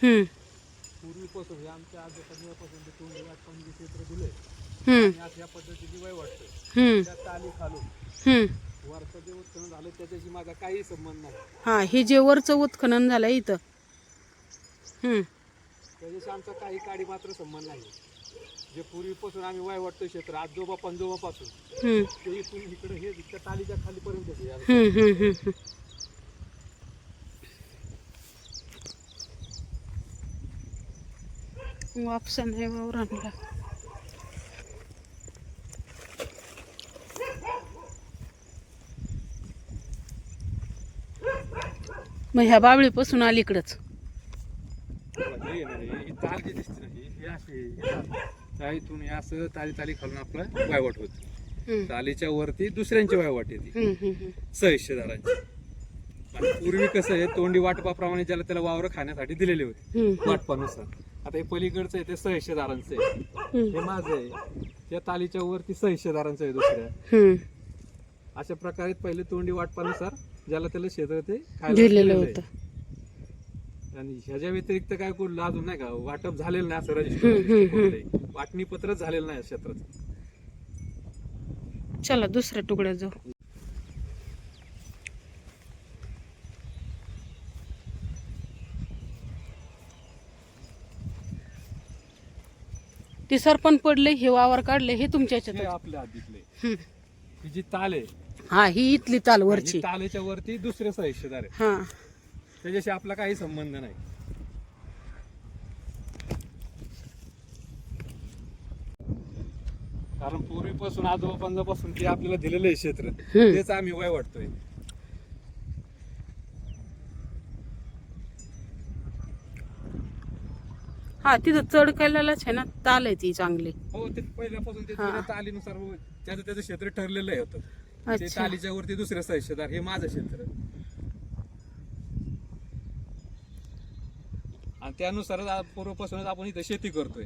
पूर्वीपासून हे आमच्या आजोबांपासून ते तोंडी वाटपाणी क्षेत्र दिले हम्म. आणि आज या पद्धतीची वय वाटतं त्या ताली खालून वरचं जे उत्खनन झालं त्याच्याशी माझा काही संबंध नाही. हा, हे जे वरचं उत्खनन झालं इथं त्याच्याशी आमचा काही काडी मात्र संबंध नाही. जे पूर्वीपासून आम्ही वय वाटतो क्षेत्र आजोबा पंजोबापासून ते इथून इकडे हे त्या तालीच्या खालीपर्यंत वापसा नाही वावरांना. मग ह्या बावळीपासून अलीकडच ताल जे दिसते ना हे असे इथून असं ताली ताली खालून आपलं वायवाट होत. तालीच्या वरती दुसऱ्यांची वायवाट येते सहिष्येदारांची. पूर्वी कसं आहे तोंडी वाटपाप्रमाणे ज्याला त्याला वावर खाण्यासाठी दिलेले होते वाटपानुसार. आता हे पलीकडचं आहे ते सहिष्येदारांचं आहे, हे माझं आहे. त्या तालीच्या वरती सहिष्येदारांचं आहे दुसऱ्या. अशा प्रकारे पहिले तोंडी वाटपानुसार ज्याला त्याला क्षेत्र ते दिलेलं होतं. आणि ह्याच्या व्यतिरिक्त काय कुठलं अजून नाही का वाटप झालेलं नाही असं रजिस्टर वाटणी पत्रच झालेलं नाही क्षेत्राचं. चला दुसऱ्या तुकड्यात जाऊ. ते सरपण पडले, हे वावर काढले, हे तुमच्या हे आपल्या आधीतले ही जी ताल आहे हा, ही इथली ताल वरची. तालेच्या वरती दुसरे सहिष्येदार आहे, हा, त्याच्याशी आपला काही संबंध नाही. कारण पूर्वीपासून आजोबापासून जे आपल्याला दिलेलं आहे क्षेत्र तेच आम्ही वय वाटतोय. हा, तिथं चढ केलेलाच आहे ना, ताल आहे ती चांगली. हो, ते पहिल्यापासून ते जुन्या तालीनुसार त्याचं क्षेत्र ठरलेलं होतं. ते तालीच्या वरती दुसरे सहिष्येदार हे माझं क्षेत्र आणि त्यानुसारच पूर्वपासूनच आपण इथं शेती करतोय.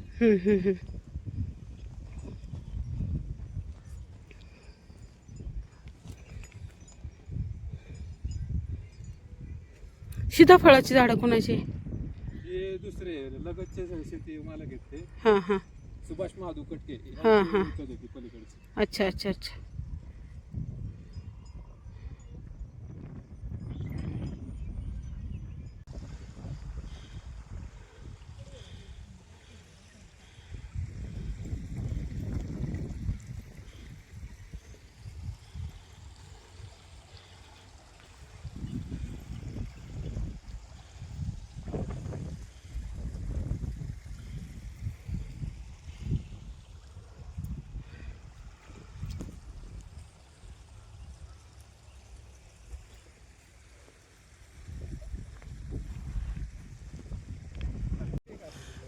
सीताफळाची झाडं कोणाची? हे दुसरे लगतचे शेती मला घेते हा हा, सुभाष महादू कटके पलीकडचे. अच्छा अच्छा अच्छा.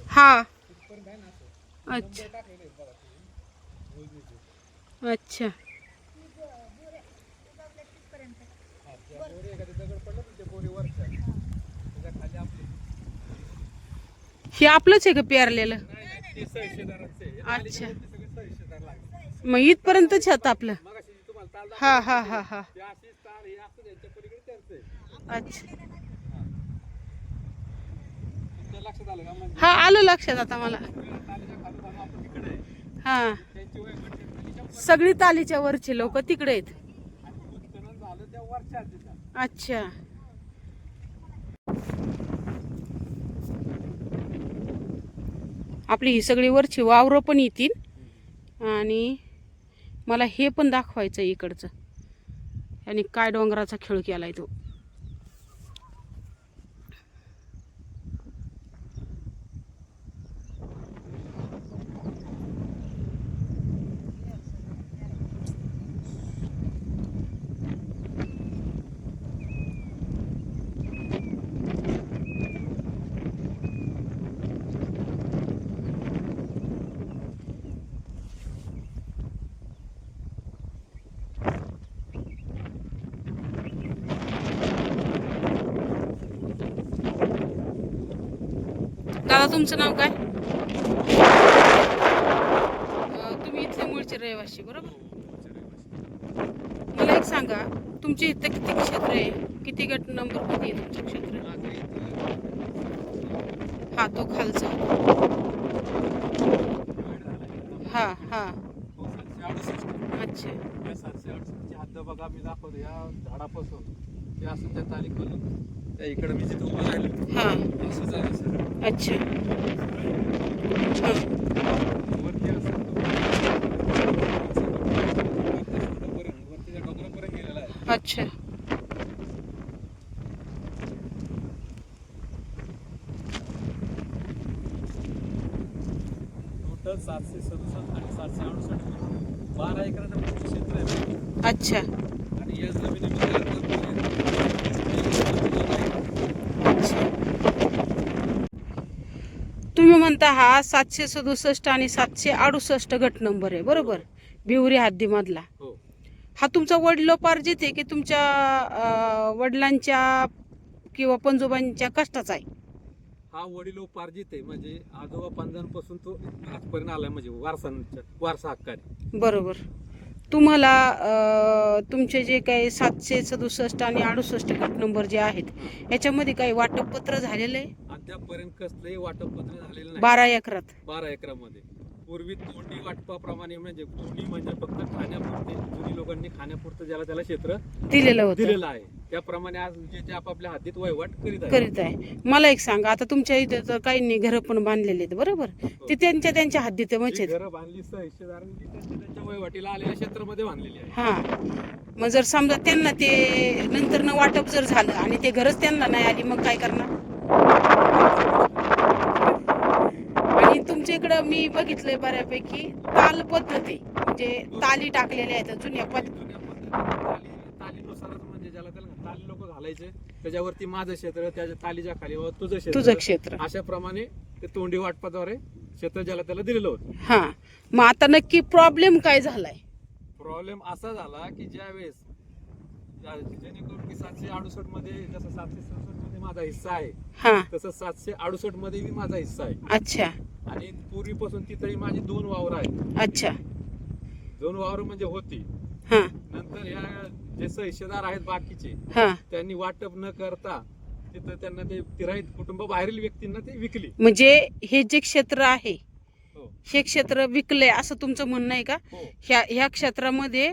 हा, अच्छा अच्छा. हे आपलंच आहे का पेरलेलं? अच्छा, मग इथपर्यंतच आहेत आपलं. हा हा हा हा, अच्छा. हा, आलं लक्षात आता मला. हा, सगळी तालीच्या वरची लोक तिकडे आहेत. अच्छा. आपली ही सगळी वरची वावरं पण येतील आणि मला हे पण दाखवायचं इकडचं. आणि काय डोंगराचा खेळ केलाय तो. दादा तुमचं नाव काय? तुम्ही इथले मूळचे रहिवासी बरोबर? मला एक सांगा, तुमच्या इथं किती क्षेत्र आहे? किती गट नंबर किती आहे तुमचं क्षेत्र? हा तो खालचा हा हा 768. अच्छा या 768 ची हद्द बघा, मी दाखवतो या झाडापासून ते असं त्या ताली करून त्या इकडे मी जिथं उभं राहिलो हा असं झालं सर. अच्छा हा वरती असं वरतीच्या डोंगरापर्यंत गेलेला आहे. अच्छा टोटल 767 आणि 768 12 एकराचं मोठं क्षेत्र आहे. अच्छा आणि या जमिनीमध्ये अच्छा तुम्ही म्हणता हा 767 आणि 768 गट नंबर आहे बरोबर, भिवरी हद्दीमधला. हो हा तुमचा वडिलोपार्जित आहे की तुमच्या वडिलांच्या किंवा पंजोबांच्या कष्टाचा आहे? हा वडिलोपार्जित आहे, म्हणजे आजोबा पंजांपासून तो आजपर्यंत आलाय, म्हणजे वारसा हक्काने. बरोबर. तुम्हाला तुमचे जे काही 767 आणि 68 गट नंबर जे आहेत याच्यामध्ये काही वाटपपत्र झालेलं आहे? अद्यापर्यंत कसलंही वाटपपत्र झालेलं नाही. 12 एकरात 12 एकरामध्ये पूर्वी तोंडी वाटपाप्रमाणे, म्हणजे तोंडी म्हणजे फक्त खाण्यापुरते, जुनी लोकांनी खाण्यापुरतं ज्याला त्याला क्षेत्र दिलेलं दिलेलं आहे, त्याप्रमाणे आज जे ते आपापल्या हद्दीत वहिवाट करीत आहे. मला एक सांगा, आता तुमच्या इथे तर काहींनी घरं पण बांधलेली आहेत बरोबर, ते त्यांच्या हद्दीत म्हणजे घरं बांधली हिस्सेदारांनी त्यांच्या वहिवाटीला आलेल्या क्षेत्रामध्ये बांधलेली आहे. हा मग जर समजा त्यांना ते नंतर न वाटप जर झालं आणि ते घरच त्यांना नाही आली, मग काय करणार? आणि तुमच्या इकडं मी बघितलंय बऱ्यापैकी ताल पद्धत आहे, म्हणजे ताली टाकलेल्या आहेत जुन्या तालीनुसारच, म्हणजे ज्याला त्याला ताली लोक घालायचे, त्याच्यावरती माझं क्षेत्र, त्याच्या तालीच्या खाली तुझं क्षेत्र, अशा प्रमाणे ते तोंडी वाटपाद्वारे क्षेत्र ज्याला त्याला दिलेलं होतं. हा मग आता नक्की प्रॉब्लेम काय झालाय? प्रॉब्लेम असा झाला की ज्या वेळेस जेणेकरून की 768 मध्ये जसं 767 मध्ये माझा हिस्सा आहे, हा तसं 768 मध्ये मी माझा हिस्सा आहे. अच्छा आणि पूर्वीपासून तिथंही माझी 2 वावर आहेत. अच्छा 2 वावर म्हणजे होती. हा नंतर ह्या जे हिस्सेदार आहेत बाकीचे, हा त्यांनी वाटप न करता तिथं त्यांना ते तिराईत कुटुंब बाहेरील व्यक्तींना ते विकली. म्हणजे हे जे क्षेत्र आहे हो हे क्षेत्र विकलंय असं तुमचं म्हणणं आहे का? हो ह्या क्षेत्रामध्ये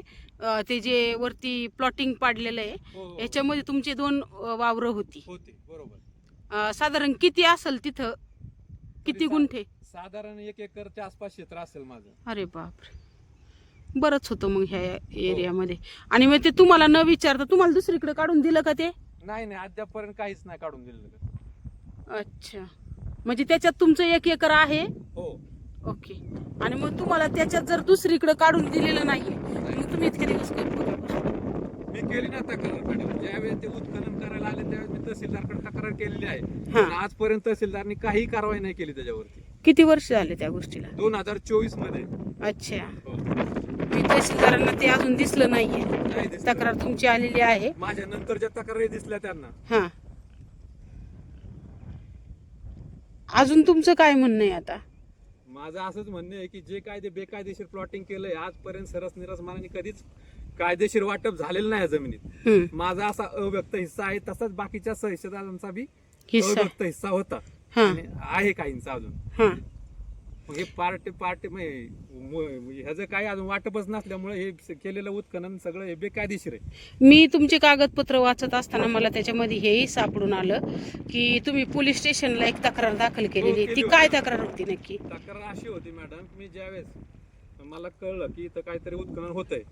ते जे वरती प्लॉटिंग पाडलेलं आहे हो याच्यामध्ये तुमची 2 वावरं होती. बरोबर. साधारण किती असेल तिथं, किती गुंठे? साधारण 1 एकरच्या आसपास क्षेत्र असेल माझं. अरे बापरे, बरंच होतं मग ह्या एरियामध्ये. आणि मग ते तुम्हाला न विचारता तुम्हाला दुसरीकडे काढून दिलं का ते? नाही अद्यापर्यंत काहीच नाही काढून दिलेलं. अच्छा, म्हणजे त्याच्यात तुमचं 1 एकर आहे? हो ओके. आणि मग तुम्हाला त्याच्यात जर दुसरीकडे काढून दिलेलं नाहीये, मग तुम्ही इतके दिवस मी केली ना तक्रार मॅडम. ज्यावेळेस ते उत्खनन करायला आले त्यावेळेस मी तहसीलदारकडे तक्रार केलेली आहे, पण आजपर्यंत तहसीलदारनी काही कारवाई नाही केली त्याच्यावरती. किती वर्ष झाले त्या गोष्टीला? 2024 मध्ये. अच्छा, हो. मी तहसीलदारांना ते अजून दिसलं नाहीये, नाही दिसलं. तक्रार तुमची आलेली आहे. माझ्या नंतरच्या तक्रारी दिसल्या त्यांना. हा, अजून तुमचं काय म्हणणं आहे आता? माझं असंच म्हणणं आहे की जे काय ते बेकायदेशीर प्लॉटिंग केलंय, आजपर्यंत सरस मानाने कधीच कायदेशीर वाटप झालेलं नाही जमिनीत. माझा असा अव्यक्त हिस्सा आहे, तसाच बाकीच्या हिस्सेदारांचा बी अव्यक्त हिस्सा होता आणि आहे काहींचा अजून. मग हे पार्टी ह्याचं काही अजून वाटपच नसल्यामुळे हे केलेलं उत्खनन सगळं हे बेकायदेशीर आहे. मी तुमचे कागदपत्र वाचत असताना मला त्याच्यामध्ये हेही सापडून आलं की तुम्ही पोलीस स्टेशनला एक तक्रार दाखल केलेली. ती काय तक्रार होती नक्की? तक्रार अशी होती मॅडम, मी ज्यावेळेस मला कळलं की इथं काहीतरी उत्खनन होतंय,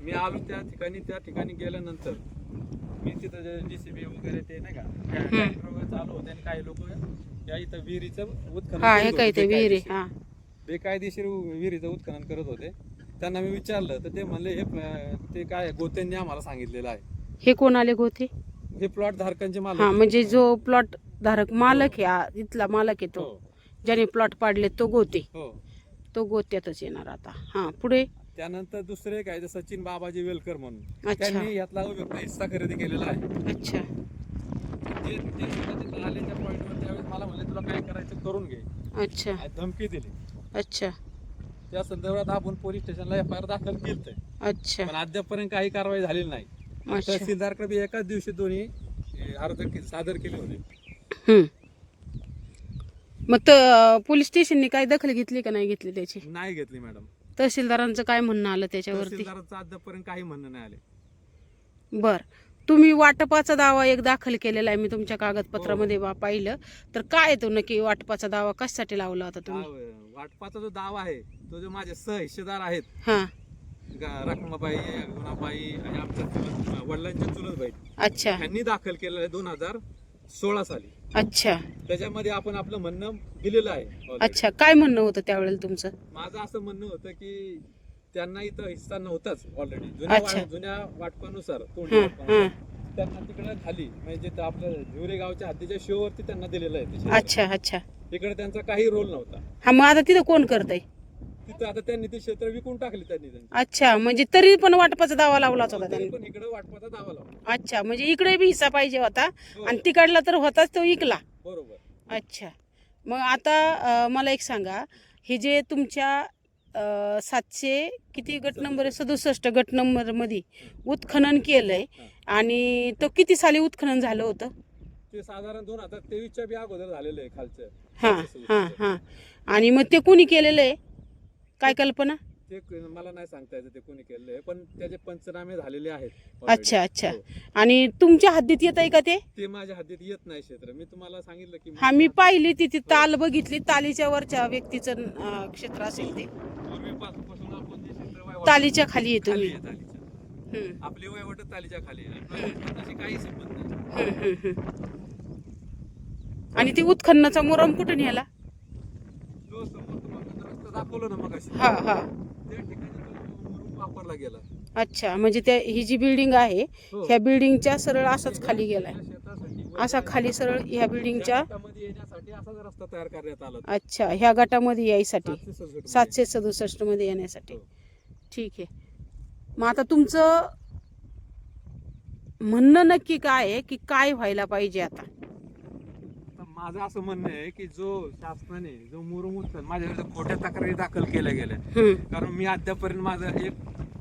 मी आलो त्या ठिकाणी गेल्यानंतर मी तिथं JCB वगैरे ते नाही का ट्रॅक्टर वगैरे चालू होते आणि काही लोक या इथं विहिरीचं उत्खनन बेकायदेशीर विहिरीचं उत्खनन करत होते. त्यांना मी विचारलं तर ते म्हणले ते काय गोत्यांनी आम्हाला सांगितलेलं आहे. हे कोण आले गोते? हे प्लॉट धारकांचे मालक. म्हणजे जो प्लॉट धारक मालक आहे, इथला मालक आहे तो, ज्याने प्लॉट पाडले तो गोते. तो गोत्यातच येणार आता. हा, पुढे त्यानंतर दुसरे काय सचिन बाबाजी वेलकर म्हणून, त्यांनी यातला हिस्सा खरेदी केलेला आहे. अच्छा, ते आले त्या पॉईंटवर त्यावेळेस मला म्हणले तुला काय करायचं करून घे. अच्छा, धमकी दिली. अच्छा, त्या संदर्भात आपण पोलीस स्टेशनला FIR दाखल केलंय. अच्छा, पण अद्यापर्यंत काही कारवाई झालेली नाही. तहसीलदारकडे एकाच दिवशी दोन्ही अर्ज सादर केले होते. मग पोलीस स्टेशनने काय दखल घेतली का नाही घेतली त्याची? नाही घेतली मॅडम. तहसीलदारांचं काय म्हणणं आलं त्याच्यावरती? तहसीलदाराचं अद्यापर्यंत काही म्हणणं नाही आले. बर, तुम्ही वाटपाचा दावा एक दाखल केलेला आहे, मी तुमच्या कागदपत्रामध्ये पाहिलं. तर काय तो नक्की वाटपाचा दावा कशासाठी लावला होता तुम्ही? वाटपाचा जो दावा आहे तो जो माझे सहहिस्सेदार आहेत, हा, रखमाबाई, गुणाबाई आणि आमच्या वडिलांचे चुलत बाई, अच्छा यांनी दाखल केलेलं आहे 2016 साली. अच्छा त्याच्यामध्ये आपण आपलं म्हणणं दिलेलं आहे already. अच्छा, काय म्हणणं होतं त्यावेळेला तुमचं? माझं असं म्हणणं होतं की त्यांना इथं हिस्सा नव्हताच ऑलरेडी अच्छा. जुन्या वाटपानुसार तोंडी हं, वाटपानुसार. हं. त्यांना तिकडे खाली म्हणजे ते आपलं झुरे गावच्या हद्दीच्या शिववरती त्यांना दिलेलं आहे ते क्षेत्र. अच्छा अच्छा. इकडे त्यांचा काही रोल नव्हता. हा, मग आता तिथं कोण करतंय? तिथं आता त्यांनी ते क्षेत्र विकून टाकले त्यांनी. अच्छा, म्हणजे तरी पण वाटपाचा दावा लावलाच होता त्यांनी? पण इकडे वाटपाचा दावा लावला. अच्छा, म्हणजे इकडे बी हिस्सा पाहिजे होता हो. आणि तिकडला तर होताच, तो इकला. बरोबर. अच्छा, मग आता मला एक सांगा, हे जे तुमच्या 700 किती गट नंबर आहे, 67 गट नंबर मध्ये उत्खनन केलंय, आणि तो किती साली उत्खनन झालं होतं? ते साधारण 2023च्या बी अगोदर झालेलं आहे खालचं. हां हां हां. आणि मग ते कोणी केलेलं आहे, काय कल्पना? ते मला नाही सांगता येतं ते कोणी केलेलं आहे, पण त्याचे पंचनामे झालेले आहेत already. अच्छा अच्छा. हो. आणि तुमच्या हद्दीत येत आहे का ते? ते माझ्या हद्दीत येत नाही क्षेत्र. मी तुम्हाला सांगितलं की हा, मी पाहिली तिथे ताल बघितली, तालीच्या वरच्या व्यक्तीचं क्षेत्र असेल ते, पूर्वीपासून आपण जे क्षेत्र वहिवाट- तालीच्या खाली आहे खाली तुम्ही. आहे तालीच्या. हम्म, आपली वहिवाट तालीच्या खाली आहे. आपल्याशी काही संबंध नाही. आणि ते उत्खननाचा मुरम कुठे न्याला? जो समोर तुम्हाला रस्ता दाखवला ना मगाशी, हा हा. त्या ठिकाणी तो मुरुम वापरला गेला. अच्छा, म्हणजे त्या ही जी बिल्डिंग आहे, हो. ह्या बिल्डिंगच्या सरळ असाच खाली गेलाय, या शेतासाठी असा खाली सरळ ह्या बिल्डिंगच्या. या गटामध्ये येण्यासाठी असाच रस्ता तयार करण्यात आला होता. अच्छा, ह्या गटामध्ये यायसाठी 767 767 मध्ये येण्यासाठी. हो. ठीक आहे. मग आता तुमचं म्हणणं नक्की काय आहे, की काय व्हायला पाहिजे आता? तर माझं असं म्हणणं आहे की जो शासनाने जो मुरुम उत्खनन माझ्या विरुद्ध खोट्या तक्रारी दाखल केल्या गेल्या, हम्म, कारण मी अद्यापर्यंत माझं एक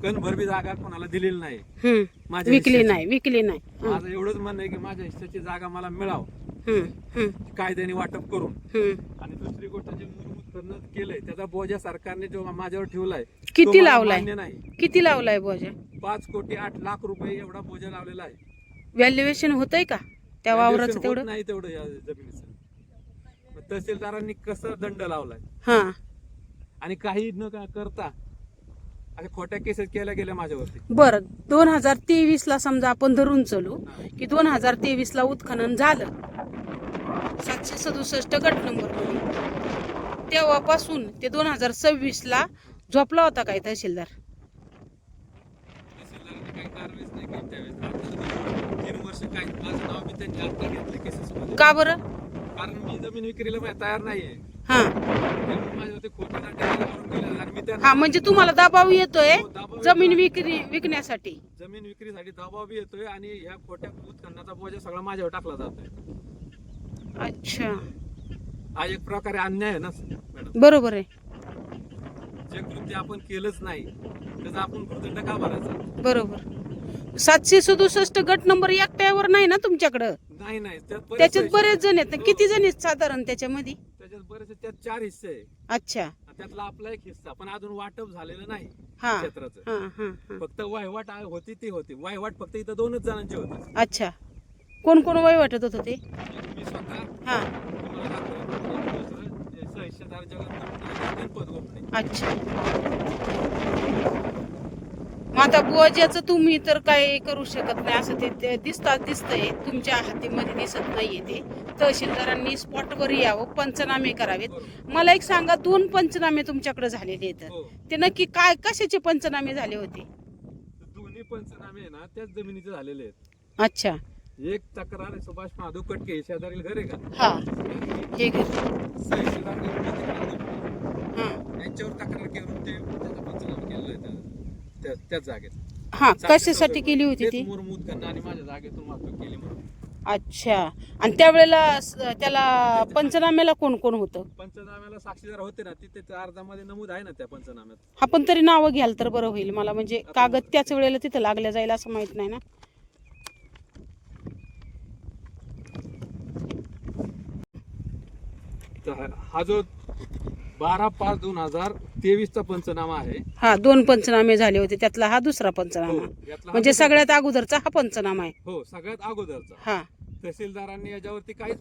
कणभर बी जागा कोणाला दिलेली नाही. हम्म. माझ्या विकली हिश्श्याची. नाही, विकली नाही. माझं एवढंच म्हणणं आहे की माझ्या हिस्साची जागा मला मिळावं, हम्म, हम्म, कायद्याने वाटप करून. हम्म. आणि दुसरी गोष्ट जे मुरुम उत्खनन केलंय त्याचा बोजा सरकारने जो माझ्यावर ठेवलाय तो किती मला लावलाय? मान्य नाही. किती लावलाय बोजा? 5,08,00,000 एवढा बोजा लावलेला आहे. व्हॅल्युएशन होतंय का त्या वावराचं Valuation होत तेवढं? नाही तेवढं या जमिनीचं. मग तहसीलदारांनी कसं दंड लावलाय हा. आणि काही न करता अशा खोट्या केसेस केल्या गेल्या माझ्यावरती. बर, 2023 ला समजा आपण धरून चलू की 2023 ला उत्खनन झालं 767 गट नंबर मध्ये, तेव्हापासून ते 2026 ला झोपला होता काय तहसीलदार? तहसीलदारांनी काही कारवाईच नाही केली त्यावेळेस. आता 3 वर्ष काही माझं नाव मी त्यांनी आता घेतलं केसेसमध्ये. का बरं? कारण मी जमीन विक्रीला तयार नाहीये. हा त्यामुळे माझ्यावरती खोटे नाटे लावून गेले आणि मी त्यांना हा, म्हणजे तुम्हाला दबाव येतोय हो, दबाव जमीन येतोय. विकण्यासाठी? जमीन विक्रीसाठी दबाव बी येतोय आणि ह्या खोट्या उत्खननाचा बोजा सगळा माझ्यावर टाकला जातोय. अच्छा, हा एक प्रकारे अन्याय आहे ना मॅडम. बरोबर आहे, जे कृत्य आपण केलंच नाही त्याचा आपण भूर्दंड का भरायचा? बरोबर. 767 गट नंबर एकट्यावर नाही ना तुमच्याकडं? नाही नाही, त्याच्यात बरेच जण आहेत ना. किती जण आहेत साधारण त्याच्यामध्ये? त्याच्यात बरेचसे, त्यात 4 हिस्से आहे. अच्छा, त्यातला आपला एक हिस्सा पण अजून वाटप झालेलं नाही हा क्षेत्राचं. हा हा हा. फक्त वहिवाट होती ती होती. वहिवाट फक्त इथं 2च जणांचे होते. अच्छा, कोण कोण वय वाटत होतं ते? मी स्वतः हा. तुम्हाला दाखवलं. दुसरं ते सहहिस्सेदार गणपत गोपणे. अच्छा. मग आता बोजाचं तुम्ही तर काय करू शकत नाही, असं ते दिसतंय तुमच्या हातीमध्ये दिसत नाहीये ते. तहसीलदारांनी स्पॉटवर यावं, पंचनामे करावेत. मला एक सांगा, 2 पंचनामे तुमच्याकडे झालेले आहेत, हो. ते नक्की काय कशाचे पंचनामे झाले होते? दोन्ही पंचनामे आहे ना त्याच जमिनीचे झालेले आहेत. अच्छा. एक तक्रार आहे सुभाष महादेव कटके शेजारील घर आहे का, हा, हे घर. सहहिस्सेदार गणपत गोपणे हा यांच्यावर तक्रार करून ते त्याचा पंचनामा केलेला आहे त्याच जागेत. हा, कशासाठी केली होती ती? मुरुम उत्खनन आणि माझ्या जागेतून वाहतूक केली म्हणून. अच्छा. आणि त्यावेळेला त्याला पंचनाम्याला कोण कोण होतं? पंचनाम्याला साक्षीदार होते ना, तिथे अर्जामध्ये नमूद आहे ना त्या पंचनाम्यात. हा, पण तरी नावं घ्याल तर बरं होईल मला, म्हणजे कागद त्याच वेळेला तिथं लागल्या जाईल असं माहित नाही ना. हा जो 12/5/2023 चा पंचनामा आहे. हा 2 पंचनामे झाले होते, त्यातला हा दुसरा पंचनामा. हो, यातला हा म्हणजे दुसरा सगळ्यात अगोदरचा हा पंचनामा आहे. हो, सगळ्यात अगोदरचा. हा. तहसीलदारांनी याच्यावरती काहीच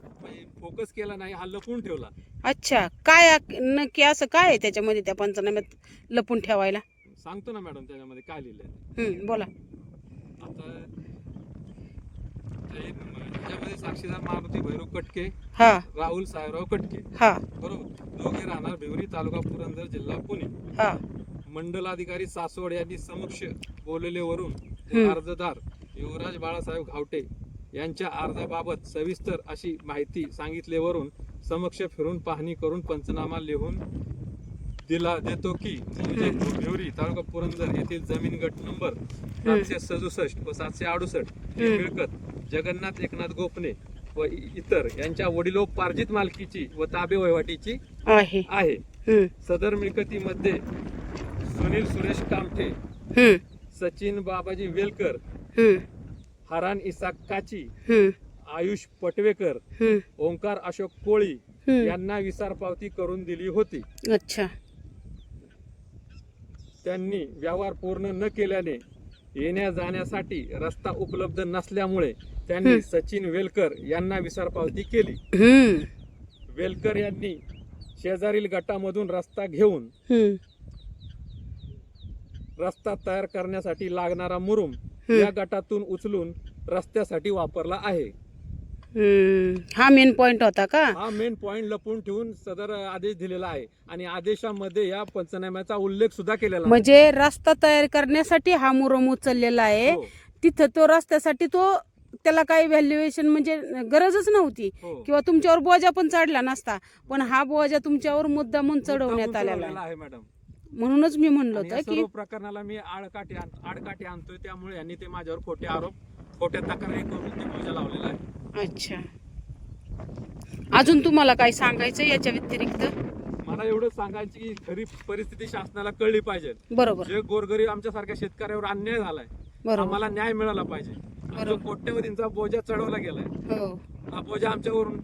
फोकस केला नाही, हा लपून ठेवला. अच्छा, काय नक्की असं काय आहे त्याच्यामध्ये, त्या पंचनाम्यात लपून ठेवायला? सांगतो ना मॅडम त्याच्यामध्ये काय लिहिलंय. बोला. आता त्याच्यामध्ये साक्षीदार मारुती भैरव कटके, हा. राहुल साहेबराव कटके, हा. बरोबर, दोघे राहणार भिवरी, तालुका पुरंदर, जिल्हा पुणे. हा. मंडलाधिकारी सासवड यांनी समक्ष बोललेल्यावरून अर्जदार युवराज बाळासाहेब घावटे यांच्या अर्जाबाबत सविस्तर अशी माहिती सांगितल्यावरून समक्ष फिरून पाहणी करून पंचनामा लिहून देतो की भिवरी, तालुका पुरंदर येथील जमीन गट नंबर 767 व 768 ही मिळकत जगन्नाथ एकनाथ गोपने व इतर यांच्या वडिलोपार्जित मालकीची व ताबे वहिवाटीची आहे. सदर मिळकतीमध्ये सुनील सुरेश कामठे, सचिन बाबाजी वेलकर, हरान इसाक काची, आयुष पटवेकर, ओंकार अशोक कोळी यांना विसार पावती करून दिली होती. अच्छा. त्यांनी व्यवहार पूर्ण न केल्याने येण्या जाण्यासाठी रस्ता उपलब्ध नसल्यामुळे त्यांनी सचिन वेलकर यांना विसार पावती केली. वेलकर यांनी शेजारील गटामधून रस्ता घेऊन रस्ता तयार करण्यासाठी लागणारा मुरुम या गटातून उचलून रस्त्यासाठी वापरला आहे. हा मेन पॉइंट होता का? हा मेन पॉइंट लपून ठेवून सदर आदेश दिलेला आहे आणि आदेशामध्ये या पंचनाम्याचा उल्लेख सुद्धा केलेला आहे. म्हणजे रस्ता तयार करण्यासाठी हा मुरुम उचललेला आहे. हो. तिथं तो रस्त्यासाठी तो त्याला काही व्हॅल्युएशन म्हणजे गरजच नव्हती किंवा तुमच्यावर बोजा पण चढला नसता, पण हा बोजा तुमच्यावर मुद्दामून चढवण्यात आलेला आहे मॅडम. म्हणूनच मी म्हणलं होतं की सर्व प्रकरणाला मी आडकाठी आणतोय, त्यामुळे यांनी ते माझ्यावर खोटे आरोप, खोट्या तक्रारी करून ते बोजा लावलेला आहे. अच्छा. अजून तुम्हाला काय सांगायचं याच्या व्यतिरिक्त? मला एवढं सांगायची की खरी परिस्थिती शासनाला कळली पाहिजे. बरोबर. जे गोरगरीब आमच्यासारख्या शेतकऱ्यावर अन्याय झालाय, आम्हाला न्याय मिळाला पाहिजे. जो कोट्यवधींचा बोजा चढवला गेलाय, हा बोजा आमच्यावरून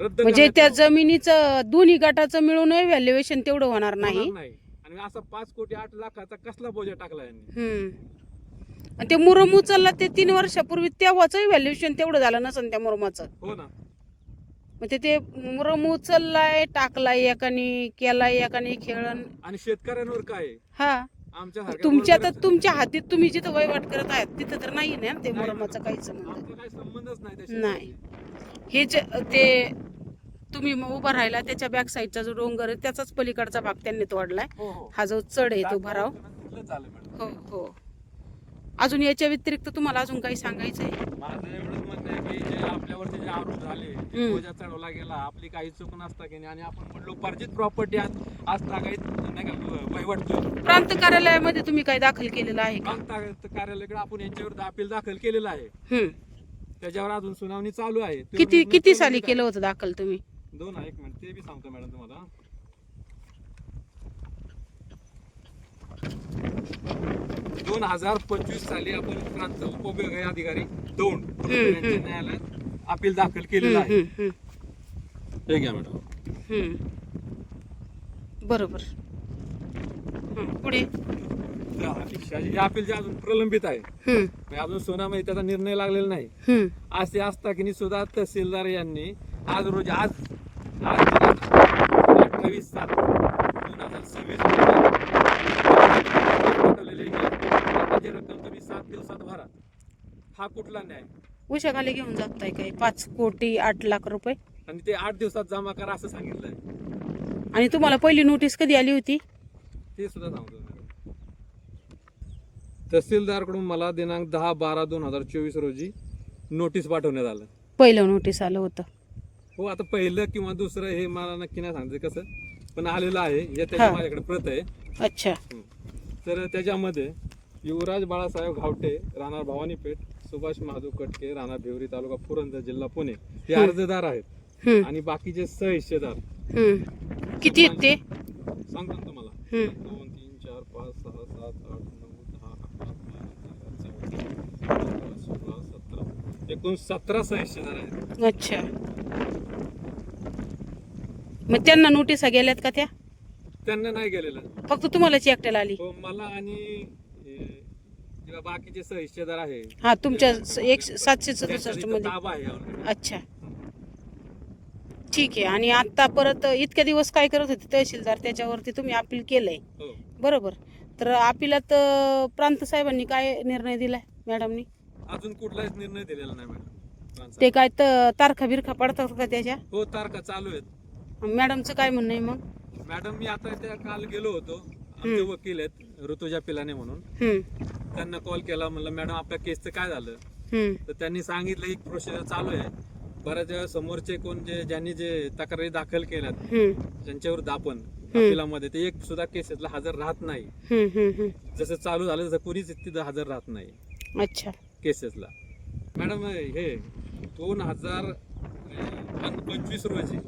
रद्द म्हणजे त्या जमिनीचं दोन्ही गटाचं मिळून व्हॅल्युएशन तेवढं होणार नाही. आणि असा 5,08,00,000चा कसला बोजा टाकला यांनी. आणि ते मुरुम उचलला ते 3 वर्षापूर्वी, तेव्हाच व्हॅल्युएशन तेवढं झालं नसेल त्या मुरुमाचं. हो ना. म्हणजे ते मुरुम उचललाय, टाकलाय एकाने, केलाय एकाने खेळण, आणि शेतकऱ्यांवर काय. हा. तुमच्या हातीत तुम्ही जिथं वहिवाट करत आहेत तिथं तर नाही ना ते मुरुमाचा काहीच संबंधच नाही. हे ते तुम्ही उभा राहिला त्याच्या बॅक साईडचा जो डोंगर आहे त्याचाच पलीकडचा भाग त्यांनी तोडलाय. हा जो चढ आहे तो भराव. हो हो. अजून याच्या व्यतिरिक्त तुम्हाला अजून काही सांगायचंय? माझं एवढंच म्हणणं आहे की जे आपल्यावरती जे आरोप झाले, बोजा चढवला गेला, आपली काही चूक नसता की नाही, आणि आपण वडिलोपार्जित प्रॉपर्टी आज तागायत नाही का वहिवाट. प्रांत कार्यालयामध्ये तुम्ही काय दाखल केलेलं आहे का? प्रांत कार्यालयाकडे आपण यांच्यावर अपील दाखल केलेलं आहे. त्याच्यावर अजून सुनावणी चालू आहे. किती साली केलं होतं दाखल तुम्ही? 1 मिनिट, ते बी सांगतो मॅडम तुम्हाला. 2025 साली आपण प्रांत उपविभागीय अधिकारी दौंड यांच्या न्यायालयात अपील दाखल केलेलं आहे. हे घ्या मॅडम. बरोबर. पुढे हे अपील जे अजून प्रलंबित आहे, अजून सुनावणी त्याचा निर्णय लागलेला नाही. असे असता की सुद्धा तहसीलदार यांनी आज रोजी 28/7/2026 रक्कम तुम्ही 7 दिवसात भरा. हा कुठला न्याय? उशाखाली घेऊन जाताय काय 5,08,00,000 रुपये, आणि ते 8 दिवसात जमा करा असं सांगितलंय. आणि तुम्हाला पहिली नोटीस कधी आली होती ते सुद्धा सांगतो. तहसीलदारकडून मला दिनांक 10/12/2024 रोजी नोटीस पाठवण्यात आलं. पहिलं नोटीस आलं होतं? हो. आता पहिलं किंवा दुसरं हे मला नक्की नाही सांगते कसं, पण आलेलं आहे. या त्याच्या माझ्याकडे प्रत आहे. अच्छा. तर त्याच्यामध्ये युवराज बाळासाहेब घावटे, राहणार भवानीपेठ, सुभाष महादेव कटके, राहणार भिवरी, तालुका पुरंदर, जिल्हा पुणे हे अर्जदार आहेत. आणि बाकीचे सहहिस्सेदार किती आहेत ते सांगतो तुम्हाला. 2 3 4 5 6 7 8 9 10 11 12 13 14 15 16 17 एकूण 17 सहहिस्सेदार आहेत. अच्छा. मग त्यांना नोटिसा गेल्यात का त्या? त्यांना नाही गेलेलं. फक्त तुम्हालाच एकट्याला आली? हो, मला आणि जेव्हा बाकीचे सहहिस्सेदार आहे हा, तुमच्या 767 मध्ये. ताबा आहे already. अच्छा, ठीक आहे. आणि आता परत इतक्या दिवस काय करत होते तहसीलदार, त्याच्यावरती तुम्ही अपील केलंय हो. बरोबर? तर अपिलात प्रांत साहेबांनी काय निर्णय दिलाय मॅडमनी? अजून कुठलाच निर्णय दिलेला नाही मॅडम. ते काय तारखा बिरखा पडतात का त्याच्या? हो, तारखा चालू आहेत. मॅडमचं काय म्हणणं आहे मग? मॅडम, मी आता त्या काल गेलो होतो, आमचे वकील आहेत ऋतुजा पिलाने म्हणून, त्यांना कॉल केला, म्हणलं मॅडम आपल्या केसचं काय झालं? तर त्यांनी सांगितलं एक प्रोसिजर चालू आहे. बऱ्याच वेळा समोरचे कोण ज्यांनी तक्रारी दाखल केल्यात त्यांच्या विरुद्ध आपण अपिलामध्ये ते एक सुद्धा केसेसला हजर राहत नाही. जसं चालू झालं तसं कोणीच तिथं हजर राहत नाही. अच्छा, केसेसला. मॅडम, हे 2025 रोजी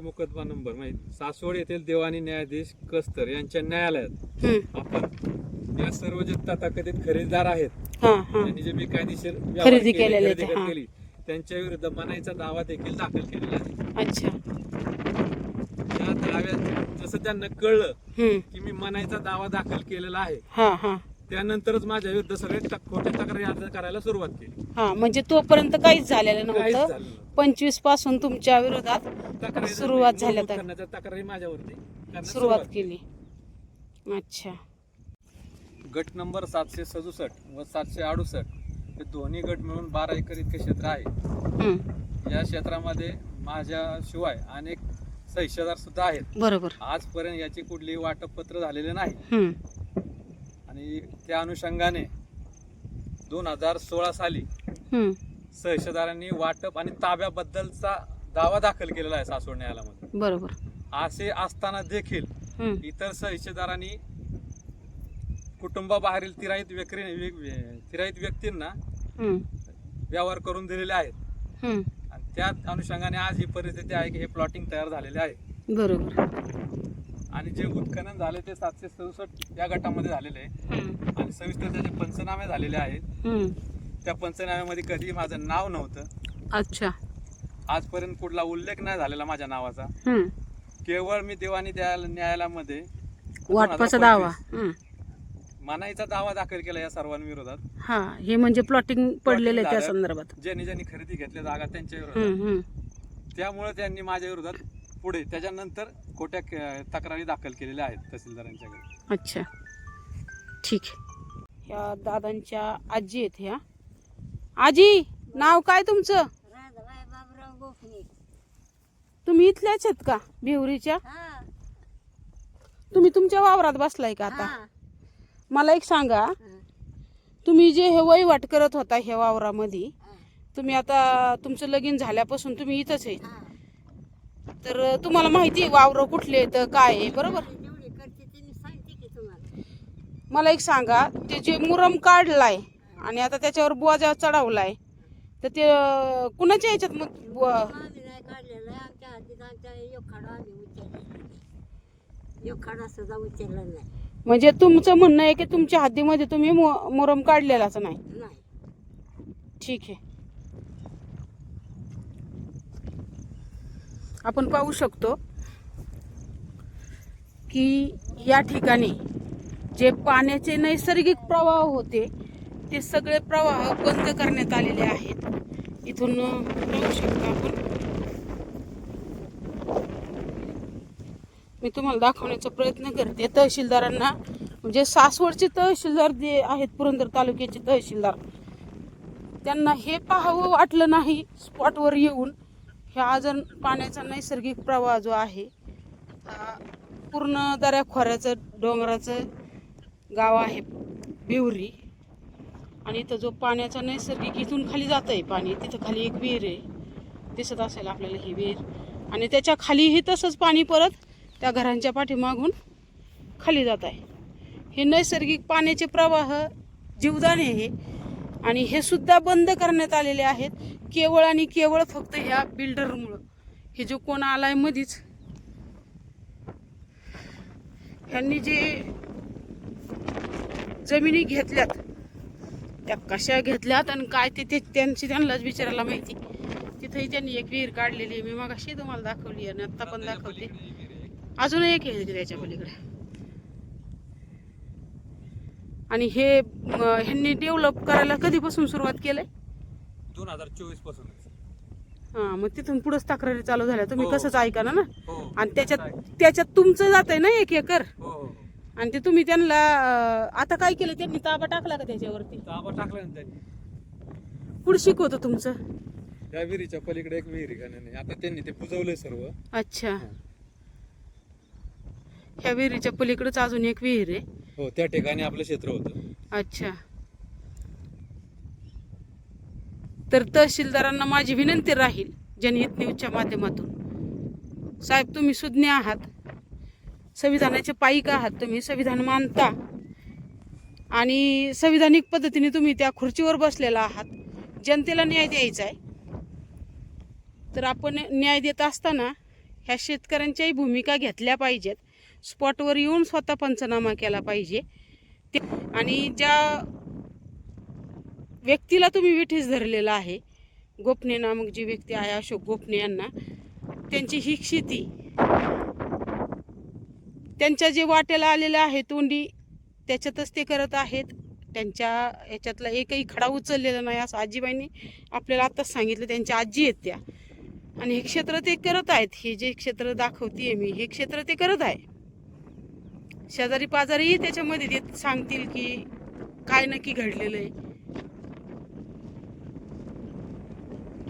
मुकदमा नंबर माहिती सासवड येथील दिवाणी न्यायाधीश कस्तर यांच्या न्यायालयात आपण या सर्व जे तथाकथित खरेदीदार आहेत, त्यांनी जे बेकायदेशीर खरेदी केलेली केली, त्यांच्या विरुद्ध मनाईचा दावा देखील दाखल केलेला आहे. अच्छा. या दाव्यात जसं त्यांना कळलं की मी मनाईचा दावा दाखल केलेला आहे, त्यानंतरच माझ्या विरुद्ध सगळे खोटे तक्रारी अर्ज करायला सुरुवात केली. म्हणजे तोपर्यंत काहीच झालेलं काहीच नव्हतं. झालं नव्हतं. 25 पासून तुमच्या विरोधात तक्रारी सुरुवात नोंद झाल्या करण्याच्या तक्रारी माझ्यावरती करण्यास सुरुवात केली. अच्छा. गट नंबर 767 व 768 हे दोन्ही गट मिळून 12 एकर इतके क्षेत्र आहे. या क्षेत्रामध्ये माझ्याशिवाय अनेक सहहिस्सेदार सुद्धा आहेत. बरोबर. आजपर्यंत याची कुठलीही वाटपपत्र झालेले नाही. आणि त्या अनुषंगाने 2016 साली सहहिस्सेदारांनी वाटप आणि ताब्याबद्दलचा दावा दाखल केलेला आहे सासवड न्यायालयामध्ये. बरोबर. असे असताना देखील इतर सहहिस्सेदारांनी कुटुंबाबाहेरील तिराईत व्यक्तींना व्यवहार करून दिलेले आहेत. आणि त्या अनुषंगाने आज ही परिस्थिती आहे की हे प्लॉटिंग तयार झालेले आहे. बरोबर. आणि जे उत्खनन झाले ते 767 या गटामध्ये झालेले आहे. आणि सविस्तर त्याचे पंचनामे झालेले आहेत. त्या पंचनाम्यामध्ये कधी माझं नाव नव्हतं. अच्छा. आजपर्यंत कुठला उल्लेख नाही झालेला माझ्या नावाचा. केवळ मी दिवाणी न्यायालयामध्ये वाटपाचा दावा, मनाईचा दावा दाखल केला या सर्वांविरोधात. हे म्हणजे प्लॉटिंग पडलेलं आहे त्या संदर्भात. ज्यांनी खरेदी घेतल्या जागा त्यांच्या विरोधात. त्यामुळे त्यांनी माझ्या विरोधात पुढे त्याच्यानंतर खोट्या तक्रारी दाखल केलेल्या आहेत तहसीलदारांच्याकडे. अच्छा, ठीक आहे. ह्या दादांच्या आजी आहेत. ह्या आजी, नाव काय तुमचं? तुम्ही इथल्याच आहेत का भिवरीच्या? तुम्ही तुमच्या वावरात बसलाय का आता? मला एक सांगा, तुम्ही जे हे वहिवाट करत होता ह्या वावरामध्ये, तुम्ही आता तुमचं लगीन झाल्यापासून तुम्ही इथंच आहे, तर तुम्हाला माहिती आहे वावर कुठले तर काय आहे, बरोबर? मला एक सांगा, ते जे मुरम काढलाय आणि आता त्याच्यावर बोजा चढवलाय, तर ते कुणाच्या याच्यात म्हणजे तुमचं म्हणणं आहे की तुमच्या हद्दीमध्ये तुम्ही मुरम काढलेलाच नाही? ठीक आहे. आपण पाहू शकतो की या ठिकाणी जे पाण्याचे नैसर्गिक प्रवाह होते ते सगळे प्रवाह बंद करण्यात आलेले आहेत. इथून पाहू शकतो आपण. मी तुम्हाला दाखवण्याचा प्रयत्न करते. तहसीलदारांना, म्हणजे सासवडचे तहसीलदार जे आहेत, पुरंदर तालुक्याचे तहसीलदार, त्यांना हे पाहावं वाटलं नाही स्पॉटवर येऊन. ह्या जर पाण्याचा नैसर्गिक प्रवाह जो आहे, पूर्ण दऱ्याखोऱ्याचं डोंगराचं गाव आहे भिवरी, आणि इथं जो पाण्याचा नैसर्गिक इथून खाली जात आहे पाणी, तिथं खाली एक विहीर आहे, दिसत असेल आपल्याला ही विहीर, आणि त्याच्या खालीही तसंच पाणी परत त्या घरांच्या पाठीमागून खाली जात आहे. हे नैसर्गिक पाण्याचे प्रवाह जीवदान आहे आणि हे सुद्धा बंद करण्यात आलेले आहेत, केवळ आणि केवळ फक्त ह्या बिल्डरमुळं. हे जो कोण आलाय मधीच, ह्यांनी जे जमिनी घेतल्यात त्या कशा घेतल्यात आणि काय ते त्यांची त्यांनाच विचारायला माहिती. तिथेही त्यांनी एक विहीर काढलेली आहे. मी मगाशी तुम्हाला दाखवली आहे आणि आता पण त्याच्या दाखवते. पलीकडे एक विहीर आहे. अजून एक आहे त्याच्या पलीकडे. आणि हे ह्यांनी डेव्हलप करायला कधीपासून सुरुवात केलंय? 2024 पासूनच. हा, मग तिथून पुढेच तक्रारी चालू झाल्या. तुम्ही हो. कसंच ऐका ना. हो. आणि त्याच्यात तुमचं जात आहे ना 1 एकर. हो हो हो. आणि ते तुम्ही त्यांना आता काय केलं त्यांनी? ताबा टाकला का त्याच्यावरती? ताबा टाकला ना त्यांनी. पुढे शिकवतो तुमचं. त्या विहिरीच्या पलीकडे एक विहीर आहे का नाही, आता त्यांनी ते बुजवलंय सर्व. अच्छा, ह्या विहिरीच्या पलीकडेच अजून एक विहीर आहे. हो, त्या ठिकाणी आपलं क्षेत्र होतं. अच्छा, तर तहसीलदारांना माझी विनंती राहील जनहित न्यूजच्या माध्यमातून, साहेब तुम्ही सुज्ञ आहात, संविधानाचे पाईक आहात, तुम्ही संविधान मानता आणि संविधानिक पद्धतीने तुम्ही त्या खुर्चीवर बसलेला आहात. जनतेला न्याय द्यायचा आहे. तर आपण न्याय देत असताना ह्या शेतकऱ्यांच्याही भूमिका घेतल्या पाहिजेत. स्पॉटवर येऊन स्वतः पंचनामा केला पाहिजे. आणि ज्या व्यक्तीला तुम्ही विठीस धरलेला आहे, गोपने नामक जी व्यक्ती आहे, अशोक गोपने यांना, त्यांची ही शेती त्यांच्या जे वाट्याला आलेलं आहे तोंडी, त्याच्यातच ते करत आहेत. त्यांच्या याच्यातला एकही खडा उचललेला नाही असं आजीबाईंनी आपल्याला आत्ताच सांगितलं. त्यांच्या आजी आहेत त्या. आणि हे क्षेत्र ते करत आहेत. हे जे क्षेत्र दाखवतीये मी, हे क्षेत्र ते करत आहे. शेजारी पाजारीही त्याच्यामध्ये ते सांगतील की काय नक्की घडलेलं आहे.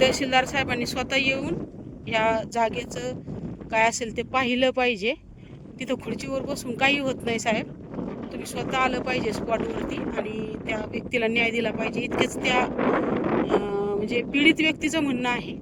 तहसीलदार साहेबांनी स्वतः येऊन या जागेचं काय असेल ते पाहिलं पाहिजे. तिथं खुर्चीवर बसून काही होत नाही साहेब, तुम्ही स्वतः आलं पाहिजे स्पॉटवरती आणि त्या व्यक्तीला न्याय दिला पाहिजे. इतकेच त्या म्हणजे पीडित व्यक्तीचं म्हणणं आहे.